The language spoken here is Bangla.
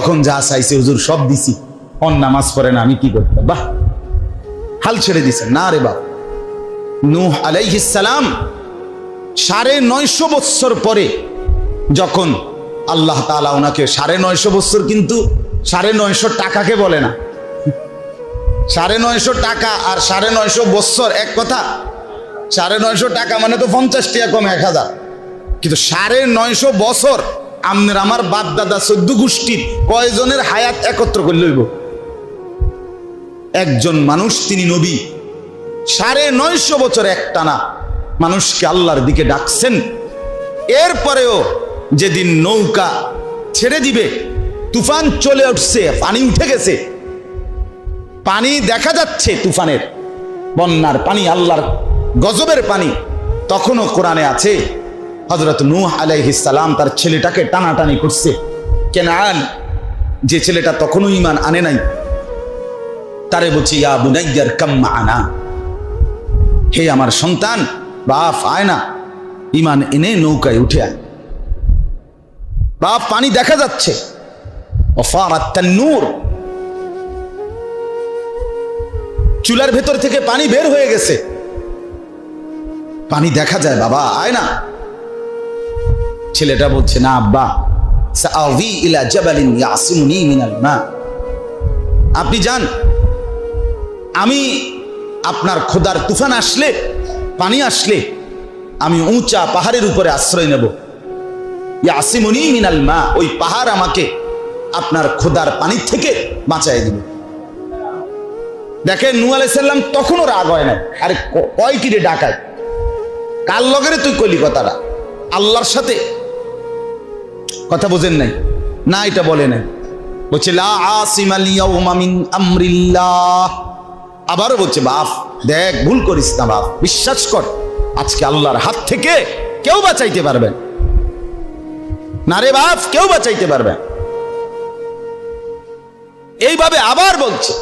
যখন যা চাইছে হুজুর সব দিছি, অন নামাজ পড়ে না, আমি কি করতাম? বাহ, হাল ছেড়ে দিছেন না রে বাপ। নূহ আলাইহিস সালাম 950 বছর পরে যখন আল্লাহ তাআলা ওনাকে 950 বছর, কিন্তু 950 টাকাকে বলে না। 950 টাকা আর 950 বছর এক কথা। 950 টাকা মানে তো 50 টাকা কম 1000, কিন্তু 950 বছর আমনের আমার বাপ দাদা 14 গোষ্ঠীর কয়জনের হায়াত একত্র করে লইব? একজন মানুষ, তিনি নবী, 950 বছর একটানা মানুষকে আল্লাহর দিকে ডাকছেন। এরপরেও যেদিন নৌকা ছেড়ে দিবে, তুফান চলে উঠছে, পানি উঠে গেছে, পানি দেখা যাচ্ছে, তুফানের বন্যার পানি, আল্লাহর গজবের পানি, তখনও কোরআনে আছে হযরত নূহ আলাইহিস সালাম তার ছেলেটাকে টানাটানি করছে। কেনান, যে ছেলেটা তখনও ঈমান আনে নাই, তারে বলছে ইয়া বুনাইয়ার কাম মা'ানা, হে আমার সন্তান, বাপ আয় না, ঈমান এনে নৌকায় উঠে আয়। বাপ, পানি দেখা যাচ্ছে, ওয়াফারাত তান্নূর, চুলার ভেতর থেকে পানি বের হয়ে গেছে, পানি দেখা যায়, বাবা আয় না। ছেলেটা বলছে না আব্বা, সাআবি ইলা জাবালিন ইয়াসিমুনি মিনাল মা, আপনি যান, আমি আপনার খোদার তুফান আসলে, পানি আসলে আমি উঁচা পাহাড়ের উপরে আশ্রয় নেব। ইয়াসিমুনি মিনাল মা, ওই পাহাড় আমাকে আপনার খোদার পানি থেকে বাঁচায় দিবে। দেখেন নূহ আলাইহিস সালাম তখনও রাগ হয় নাই। আরে কয় কিরে ডাকায়, কার লগেরে তুই কইলি কথাটা? আল্লাহর সাথে কথা বোঝেন নাই না, এটা বলে নাই। বলছে লা আসিমাল ইয়াউমা মিন আমরিল্লাহ। আবারও বলছে বাপ দেখ, ভুল করিস না বাপ, বিশ্বাস কর, আজকে আল্লাহর হাত থেকে কেউ বাঁচাইতে পারবে না রে বাপ, কেউ বাঁচাইতে পারবে। এইভাবে আবার বলছে